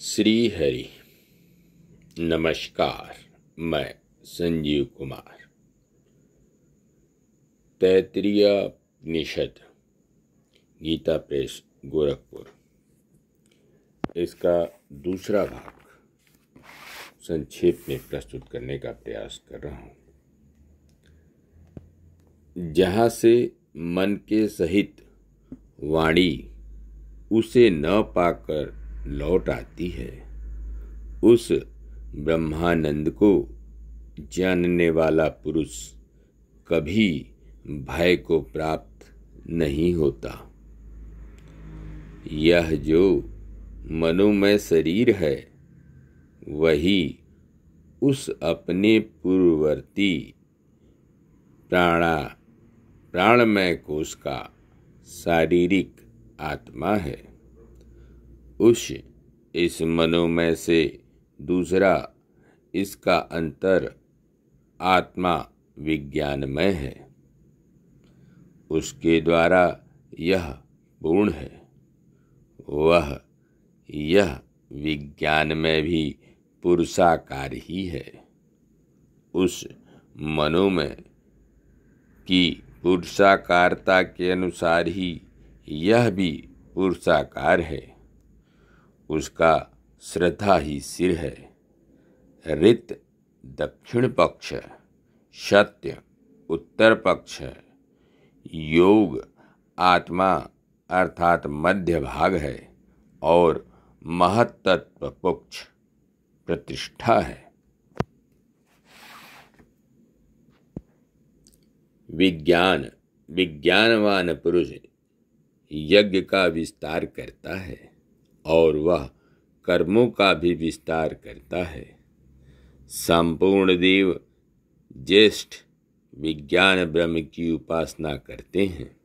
श्री हरि नमस्कार। मैं संजीव कुमार। तैत्तिरीय उपनिषद, गीता प्रेस, गोरखपुर। इसका दूसरा भाग संक्षेप में प्रस्तुत करने का प्रयास कर रहा हूँ। जहाँ से मन के सहित वाणी उसे न पाकर लौट आती है, उस ब्रह्मानंद को जानने वाला पुरुष कभी भय को प्राप्त नहीं होता। यह जो मनोमय शरीर है, वही उस अपने पूर्ववर्ती प्राणमय कोश का शारीरिक आत्मा है। इस मनोमय से दूसरा इसका अंतर आत्मा विज्ञानमय है। उसके द्वारा यह पूर्ण है। वह यह विज्ञान में भी पुरुषाकार ही है। उस मनोमय की पुरुषाकारता के अनुसार ही यह भी पुरुषाकार है। उसका श्रद्धा ही सिर है। ऋत दक्षिण पक्ष, सत्य उत्तर पक्ष, योग आत्मा अर्थात मध्य भाग है और महत्तत्व पक्ष प्रतिष्ठा है। विज्ञानवान पुरुष यज्ञ का विस्तार करता है और वह कर्मों का भी विस्तार करता है। संपूर्ण देव ज्येष्ठ विज्ञान ब्रह्म की उपासना करते हैं।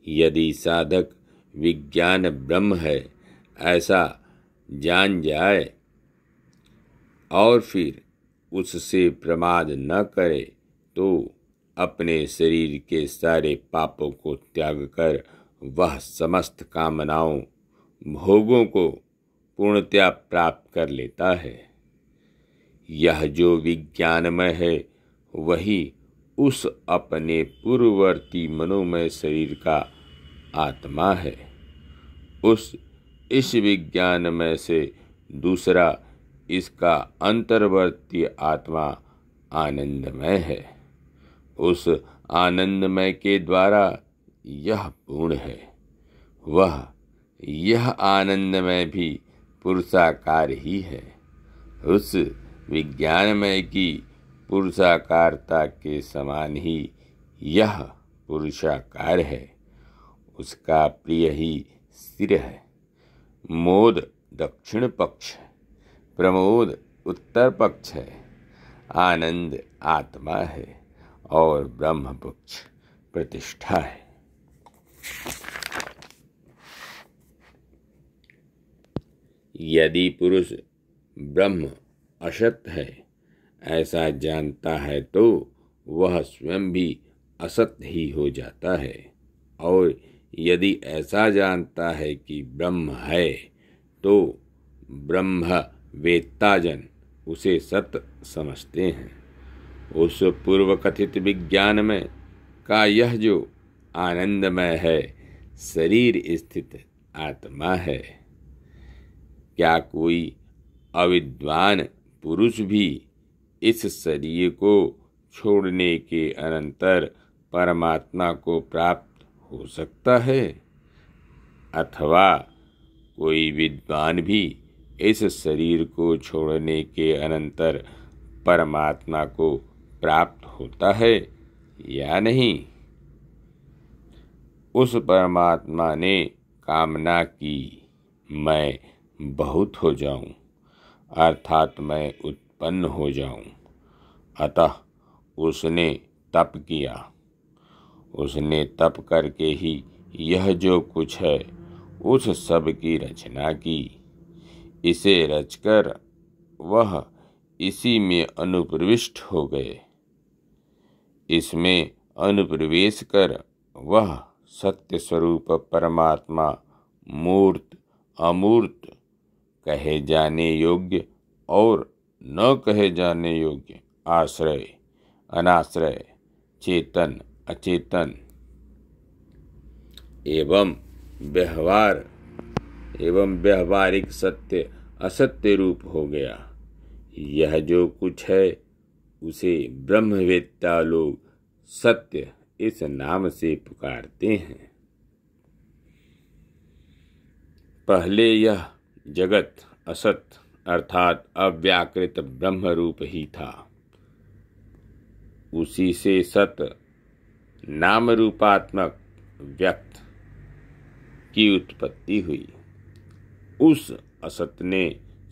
यदि साधक विज्ञान ब्रह्म है ऐसा जान जाए और फिर उससे प्रमाद न करे, तो अपने शरीर के सारे पापों को त्याग कर वह समस्त कामनाओं भोगों को पूर्णतया प्राप्त कर लेता है। यह जो विज्ञानमय है, वही उस अपने पूर्ववर्ती मनोमय शरीर का आत्मा है। इस विज्ञानमय से दूसरा इसका अंतर्वर्ती आत्मा आनंदमय है। उस आनंदमय के द्वारा यह पूर्ण है। यह आनंदमय भी पुरुषाकार ही है। उस विज्ञानमय की पुरुषाकारता के समान ही यह पुरुषाकार है। उसका प्रिय ही सिर है। मोद दक्षिण पक्ष, प्रमोद उत्तर पक्ष है। आनंद आत्मा है और ब्रह्म पक्ष प्रतिष्ठा है। यदि पुरुष ब्रह्म असत है ऐसा जानता है, तो वह स्वयं भी असत ही हो जाता है। और यदि ऐसा जानता है कि ब्रह्म है, तो ब्रह्म वेत्ताजन उसे सत समझते हैं। उस पूर्व कथित विज्ञान में का यह जो आनंदमय है, शरीर स्थित आत्मा है। क्या कोई अविद्वान पुरुष भी इस शरीर को छोड़ने के अनंतर परमात्मा को प्राप्त हो सकता है? अथवा कोई विद्वान भी इस शरीर को छोड़ने के अनंतर परमात्मा को प्राप्त होता है या नहीं? उस परमात्मा ने कामना की मैं बहुत हो जाऊं, अर्थात मैं उत्पन्न हो जाऊं। अतः उसने तप किया। उसने तप करके ही यह जो कुछ है उस सब की रचना की। इसे रचकर वह इसी में अनुप्रविष्ट हो गए। इसमें अनुप्रवेश कर वह सत्य स्वरूप परमात्मा मूर्त अमूर्त कहे जाने योग्य और न कहे जाने योग्य, आश्रय अनाश्रय, चेतन अचेतन एवं व्यवहारिक सत्य असत्य रूप हो गया। यह जो कुछ है उसे ब्रह्मवेत्ता लोग सत्य इस नाम से पुकारते हैं। पहले यह जगत असत अर्थात अव्याकृत ब्रह्म रूप ही था। उसी से सत नाम रूपात्मक व्यक्त की उत्पत्ति हुई। उस असत ने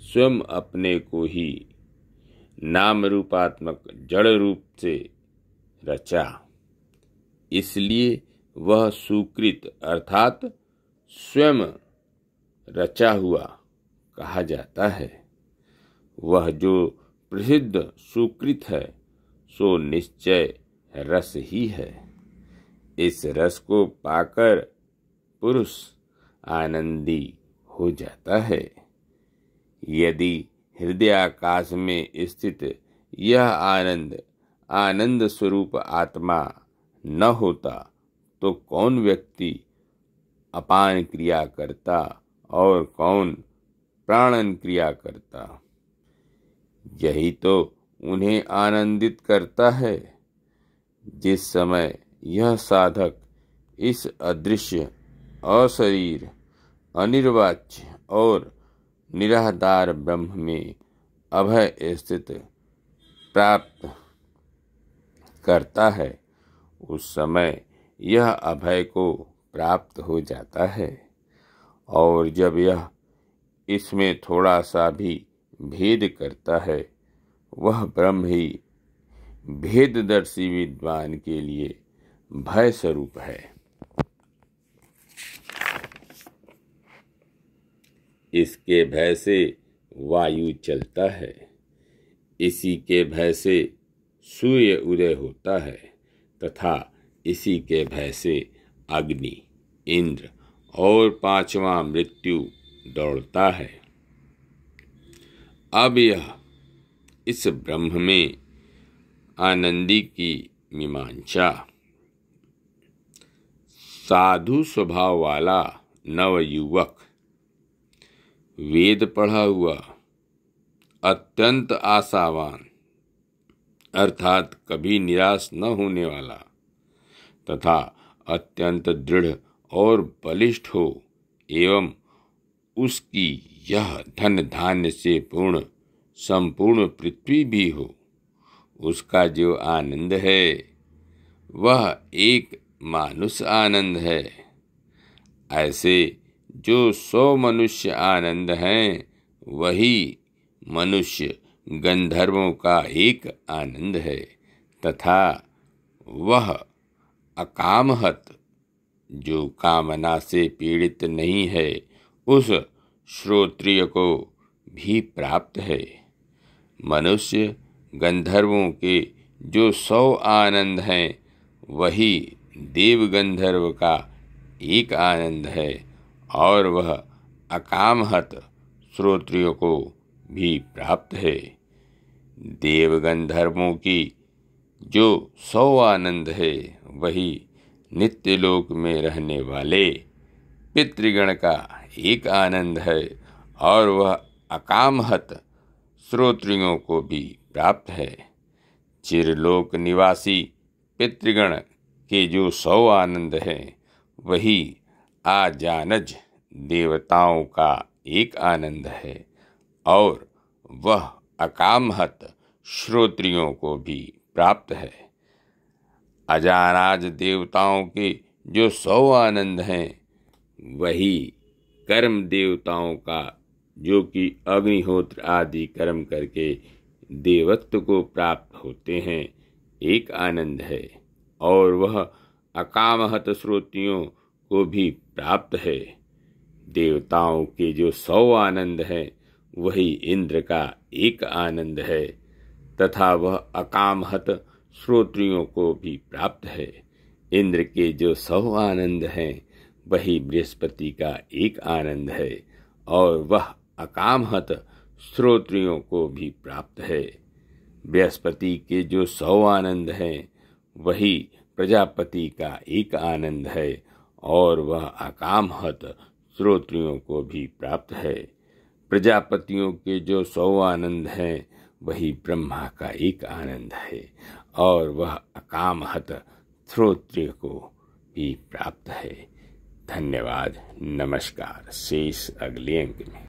स्वयं अपने को ही नाम रूपात्मक जड़ रूप से रचा, इसलिए वह सुकृत अर्थात स्वयं रचा हुआ कहा जाता है। वह जो प्रसिद्ध सुकृत है सो निश्चय रस ही है। इस रस को पाकर पुरुष आनंदी हो जाता है। यदि हृदयाकाश में स्थित यह आनंद स्वरूप आत्मा न होता तो कौन व्यक्ति अपान क्रिया करता और कौन प्राणन क्रिया करता। यही तो उन्हें आनंदित करता है। जिस समय यह साधक इस अदृश्य अशरीर अनिर्वाच्य और निराधार ब्रह्म में अभय स्थित प्राप्त करता है, उस समय यह अभय को प्राप्त हो जाता है। और जब यह इसमें थोड़ा सा भी भेद करता है, वह ब्रह्म ही भेददर्शी विद्वान के लिए भय स्वरूप है। इसके भय से वायु चलता है, इसी के भय से सूर्य उदय होता है तथा इसी के भय से अग्नि, इंद्र और पांचवा मृत्यु दौड़ता है। अब यह इस ब्रह्म में आनंदी की मीमांसा साधु स्वभाव वाला नवयुवक, वेद पढ़ा हुआ, अत्यंत आशावान अर्थात कभी निराश न होने वाला तथा अत्यंत दृढ़ और बलिष्ठ हो एवं उसकी यह धन धान्य से पूर्ण संपूर्ण पृथ्वी भी हो, उसका जो आनंद है वह एक मानुष आनंद है। ऐसे जो 100 मनुष्य आनंद हैं वही मनुष्य गंधर्वों का एक आनंद है तथा वह अकामहत जो कामना से पीड़ित नहीं है उस श्रोत्रिय को भी प्राप्त है। मनुष्य गंधर्वों के जो 100 आनंद हैं वही देव गंधर्व का एक आनंद है और वह अकामहत श्रोत्रियों को भी प्राप्त है। देव गंधर्वों की जो 100 आनंद है वही नित्य लोक में रहने वाले पितृगण का एक आनंद है और वह अकामहत श्रोत्रियों को भी प्राप्त है। चिरलोक निवासी पितृगण के जो 100 आनंद हैं वही आजानज देवताओं का एक आनंद है और वह अकामहत श्रोत्रियों को भी प्राप्त है। अजानाज देवताओं के जो 100 आनंद हैं वही कर्म देवताओं का जो कि अग्निहोत्र आदि कर्म करके देवत्व को प्राप्त होते हैं एक आनंद है और वह अकामहत श्रोत्रियों को भी प्राप्त है। देवताओं के जो 100 आनंद हैं वही इंद्र का एक आनंद है तथा वह अकामहत श्रोत्रियों को भी प्राप्त है। इंद्र के जो 100 आनंद हैं वही बृहस्पति का एक आनंद है और वह अकामहत श्रोत्रियों को भी प्राप्त है। बृहस्पति के जो 100 आनंद हैं वही प्रजापति का एक आनंद है और वह अकामहत श्रोत्रियों को भी प्राप्त है। प्रजापतियों के जो 100 आनंद हैं वही ब्रह्मा का एक आनंद है और वह अकामहत श्रोत्रिय को भी प्राप्त है। धन्यवाद। नमस्कार। शेष अगले अंक में।